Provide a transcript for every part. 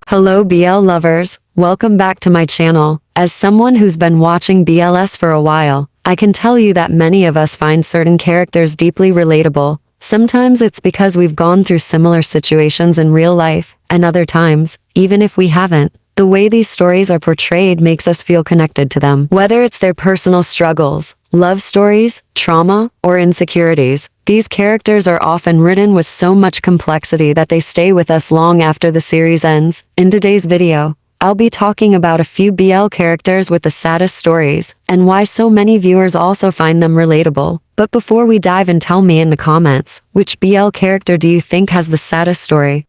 Hello BL lovers, welcome back to my channel. As someone who's been watching BLs for a while, I can tell you that many of us find certain characters deeply relatable. Sometimes it's because we've gone through similar situations in real life, and other times, even if we haven't, the way these stories are portrayed makes us feel connected to them. Whether it's their personal struggles, love stories, trauma, or insecurities, these characters are often written with so much complexity that they stay with us long after the series ends. In today's video, I'll be talking about a few BL characters with the saddest stories, and why so many viewers also find them relatable. But before we dive in, tell me in the comments, which BL character do you think has the saddest story?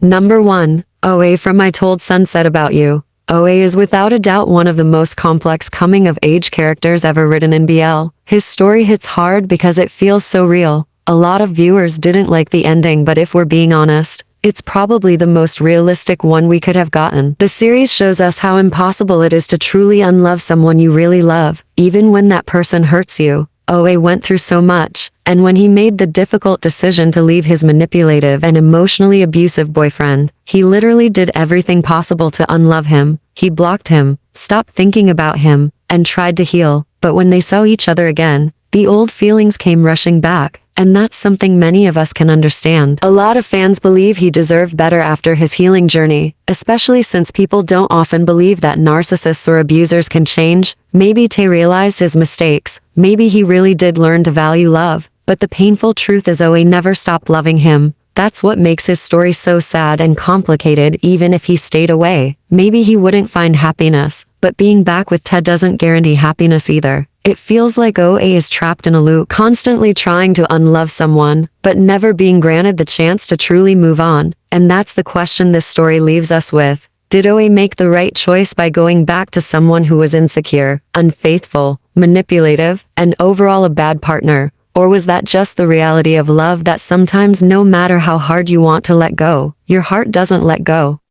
Number 1. Oh-aew from I Told Sunset About You. Oh-aew is without a doubt one of the most complex coming-of-age characters ever written in BL. His story hits hard because it feels so real. A lot of viewers didn't like the ending, but if we're being honest, it's probably the most realistic one we could have gotten. The series shows us how impossible it is to truly unlove someone you really love, even when that person hurts you. Oh-aew went through so much, and when he made the difficult decision to leave his manipulative and emotionally abusive boyfriend, he literally did everything possible to unlove him. He blocked him, stopped thinking about him, and tried to heal, but when they saw each other again, the old feelings came rushing back, and that's something many of us can understand. A lot of fans believe he deserved better after his healing journey, especially since people don't often believe that narcissists or abusers can change. Maybe Tae realized his mistakes, maybe he really did learn to value love, but the painful truth is Oh-aew never stopped loving him. That's what makes his story so sad and complicated. Even if he stayed away, maybe he wouldn't find happiness, but being back with Tae doesn't guarantee happiness either. It feels like Oh-aew is trapped in a loop, constantly trying to unlove someone, but never being granted the chance to truly move on. And that's the question this story leaves us with. Did Oh-aew make the right choice by going back to someone who was insecure, unfaithful, manipulative, and overall a bad partner? Or was that just the reality of love, that sometimes no matter how hard you want to let go, your heart doesn't let go?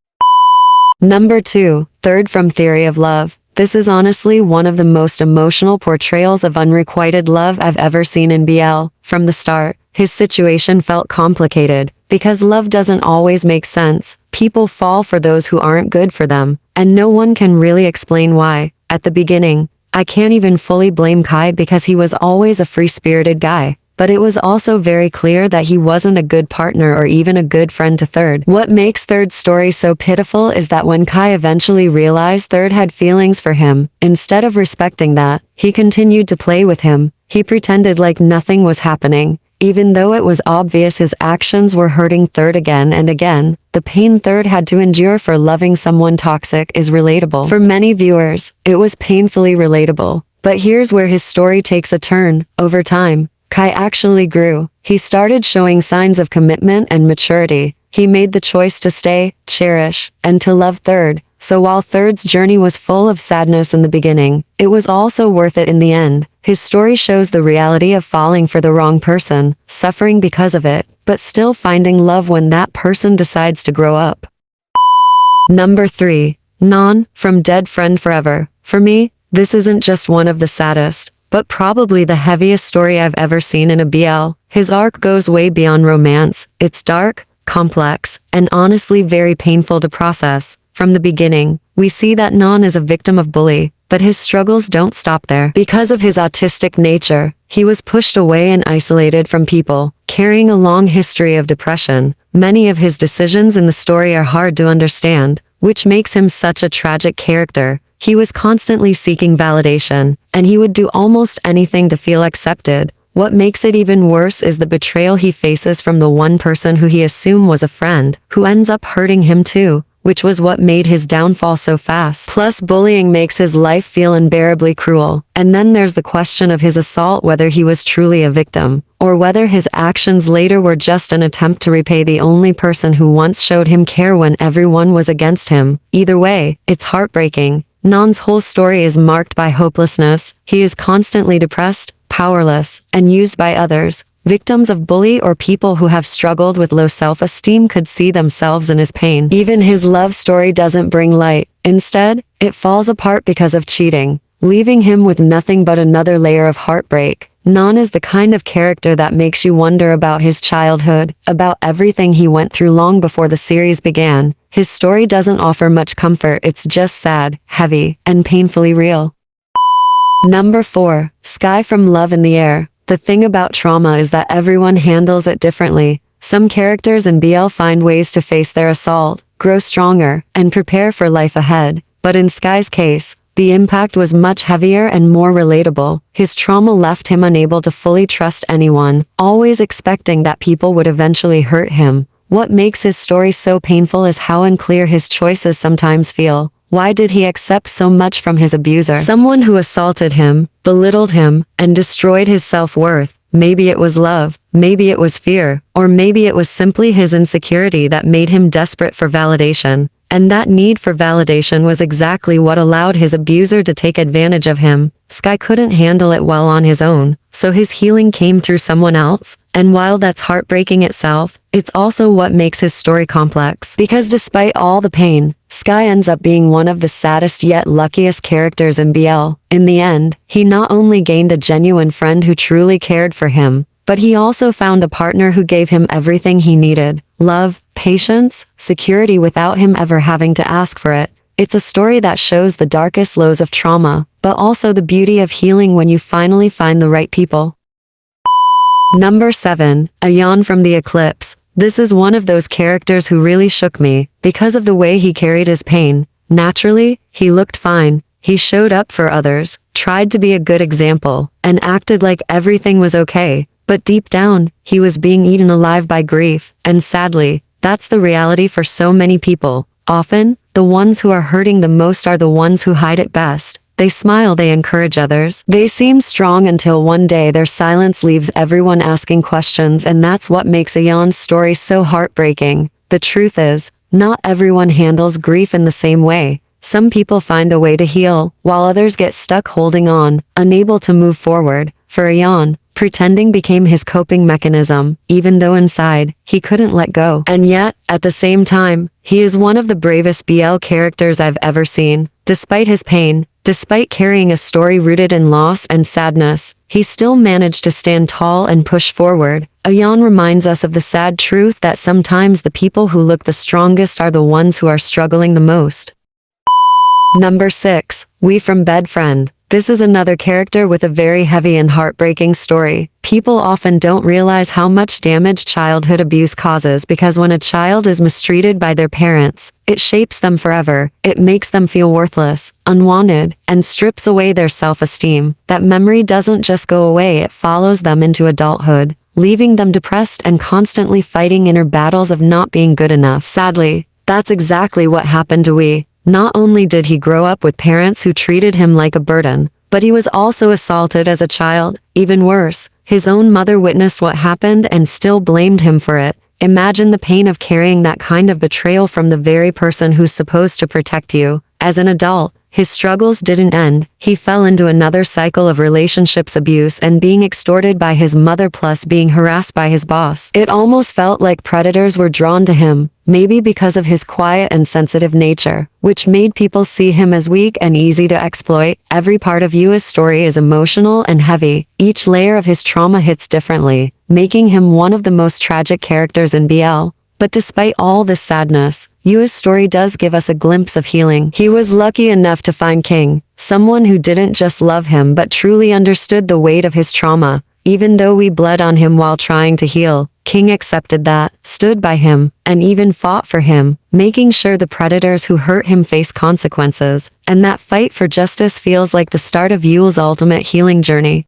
Number 2. Third from Theory of Love. This is honestly one of the most emotional portrayals of unrequited love I've ever seen in BL. From the start, his situation felt complicated, because love doesn't always make sense. People fall for those who aren't good for them, and no one can really explain why. At the beginning, I can't even fully blame Kai because he was always a free-spirited guy, but it was also very clear that he wasn't a good partner or even a good friend to Third. What makes Third's story so pitiful is that when Kai eventually realized Third had feelings for him, instead of respecting that, he continued to play with him. He pretended like nothing was happening, even though it was obvious his actions were hurting Third again and again. The pain Third had to endure for loving someone toxic is relatable. For many viewers, it was painfully relatable. But here's where his story takes a turn. Over time, Kai actually grew. He started showing signs of commitment and maturity. He made the choice to stay, cherish, and to love Third. So while Third's journey was full of sadness in the beginning, it was also worth it in the end. His story shows the reality of falling for the wrong person, suffering because of it, but still finding love when that person decides to grow up. Number 3. Non, from Dead Friend Forever. For me, this isn't just one of the saddest, but probably the heaviest story I've ever seen in a BL. His arc goes way beyond romance. It's dark, complex, and honestly very painful to process. From the beginning, we see that Non is a victim of bully, but his struggles don't stop there. Because of his autistic nature, he was pushed away and isolated from people, carrying a long history of depression. Many of his decisions in the story are hard to understand, which makes him such a tragic character. He was constantly seeking validation, and he would do almost anything to feel accepted. What makes it even worse is the betrayal he faces from the one person who he assumed was a friend, who ends up hurting him too, which was what made his downfall so fast. Plus, bullying makes his life feel unbearably cruel. And then there's the question of his assault, whether he was truly a victim, or whether his actions later were just an attempt to repay the only person who once showed him care when everyone was against him. Either way, it's heartbreaking. Non's whole story is marked by hopelessness. He is constantly depressed, powerless, and used by others. Victims of bully or people who have struggled with low self-esteem could see themselves in his pain. Even his love story doesn't bring light. Instead, it falls apart because of cheating, leaving him with nothing but another layer of heartbreak. Non is the kind of character that makes you wonder about his childhood, about everything he went through long before the series began. his story doesn't offer much comfort, it's just sad, heavy, and painfully real. Number 4. Sky from Love in the Air. The thing about trauma is that everyone handles it differently. Some characters in BL find ways to face their assault, grow stronger, and prepare for life ahead. But in Sky's case, the impact was much heavier and more relatable. His trauma left him unable to fully trust anyone, always expecting that people would eventually hurt him. What makes his story so painful is how unclear his choices sometimes feel. Why did he accept so much from his abuser? Someone who assaulted him, belittled him, and destroyed his self-worth. Maybe it was love, maybe it was fear, or maybe it was simply his insecurity that made him desperate for validation. And that need for validation was exactly what allowed his abuser to take advantage of him. Sky couldn't handle it well on his own, so his healing came through someone else. And while that's heartbreaking itself, it's also what makes his story complex. Because despite all the pain, Sky ends up being one of the saddest yet luckiest characters in BL. In the end, he not only gained a genuine friend who truly cared for him, but he also found a partner who gave him everything he needed: love, patience, security without him ever having to ask for it. It's a story that shows the darkest lows of trauma, but also the beauty of healing when you finally find the right people. Number 7. Ayan from the Eclipse. This is one of those characters who really shook me, because of the way he carried his pain. Naturally, he looked fine. He showed up for others, tried to be a good example, and acted like everything was okay. But deep down, he was being eaten alive by grief, and sadly, that's the reality for so many people. Often, the ones who are hurting the most are the ones who hide it best. They smile, they encourage others. They seem strong until one day their silence leaves everyone asking questions, and that's what makes Ayan's story so heartbreaking. The truth is, not everyone handles grief in the same way. Some people find a way to heal, while others get stuck holding on, unable to move forward. For Ayan, pretending became his coping mechanism, even though inside, he couldn't let go. And yet, at the same time, he is one of the bravest BL characters I've ever seen. Despite his pain, despite carrying a story rooted in loss and sadness, he still managed to stand tall and push forward. Ayan reminds us of the sad truth that sometimes the people who look the strongest are the ones who are struggling the most. Number 6. We from Bed Friend. This is another character with a very heavy and heartbreaking story. People often don't realize how much damage childhood abuse causes, because when a child is mistreated by their parents, it shapes them forever. It makes them feel worthless, unwanted, and strips away their self-esteem. That memory doesn't just go away, it follows them into adulthood, leaving them depressed and constantly fighting inner battles of not being good enough. Sadly, that's exactly what happened to Wee. Not only did he grow up with parents who treated him like a burden, but he was also assaulted as a child. Even worse, his own mother witnessed what happened and still blamed him for it. Imagine the pain of carrying that kind of betrayal from the very person who's supposed to protect you. As an adult, his struggles didn't end. He fell into another cycle of relationships abuse and being extorted by his mother, plus being harassed by his boss. It almost felt like predators were drawn to him, maybe because of his quiet and sensitive nature, which made people see him as weak and easy to exploit. Every part of Yua's story is emotional and heavy. Each layer of his trauma hits differently, making him one of the most tragic characters in BL. But despite all this sadness, Yua's story does give us a glimpse of healing. He was lucky enough to find King, someone who didn't just love him but truly understood the weight of his trauma. Even though we bled on him while trying to heal, King accepted that, stood by him, and even fought for him, making sure the predators who hurt him face consequences. And that fight for justice feels like the start of Yua's ultimate healing journey.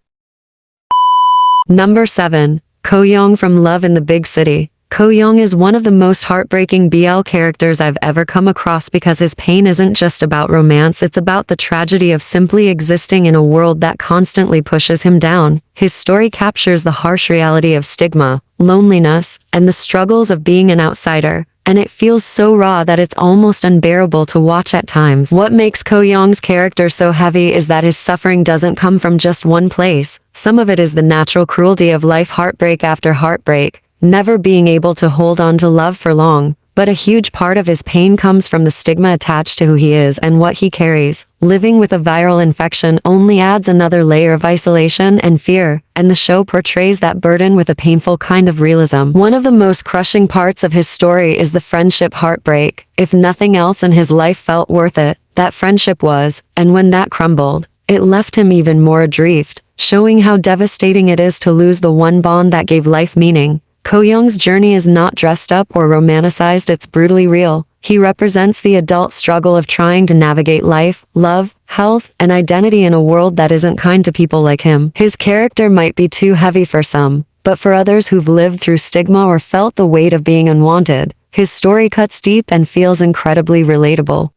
Number 7. Ko-young from Love in the Big City. Ko-young is one of the most heartbreaking BL characters I've ever come across, because his pain isn't just about romance, it's about the tragedy of simply existing in a world that constantly pushes him down. His story captures the harsh reality of stigma, loneliness, and the struggles of being an outsider, and it feels so raw that it's almost unbearable to watch at times. What makes Ko-young's character so heavy is that his suffering doesn't come from just one place. Some of it is the natural cruelty of life, heartbreak after heartbreak, never being able to hold on to love for long. But a huge part of his pain comes from the stigma attached to who he is and what he carries. Living with a viral infection only adds another layer of isolation and fear, and the show portrays that burden with a painful kind of realism. One of the most crushing parts of his story is the friendship heartbreak. If nothing else in his life felt worth it, that friendship was, and when that crumbled, it left him even more adrift, showing how devastating it is to lose the one bond that gave life meaning. Ko-young's journey is not dressed up or romanticized, it's brutally real. He represents the adult struggle of trying to navigate life, love, health, and identity in a world that isn't kind to people like him. His character might be too heavy for some, but for others who've lived through stigma or felt the weight of being unwanted, his story cuts deep and feels incredibly relatable.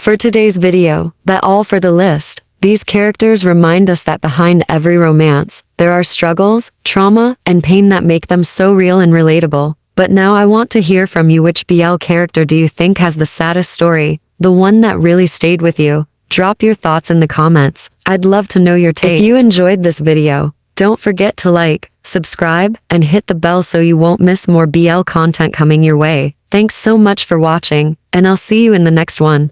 For today's video, that's all for the list. These characters remind us that behind every romance, there are struggles, trauma, and pain that make them so real and relatable. But now I want to hear from you. Which BL character do you think has the saddest story? The one that really stayed with you? Drop your thoughts in the comments. I'd love to know your take. If you enjoyed this video, don't forget to like, subscribe, and hit the bell so you won't miss more BL content coming your way. Thanks so much for watching, and I'll see you in the next one.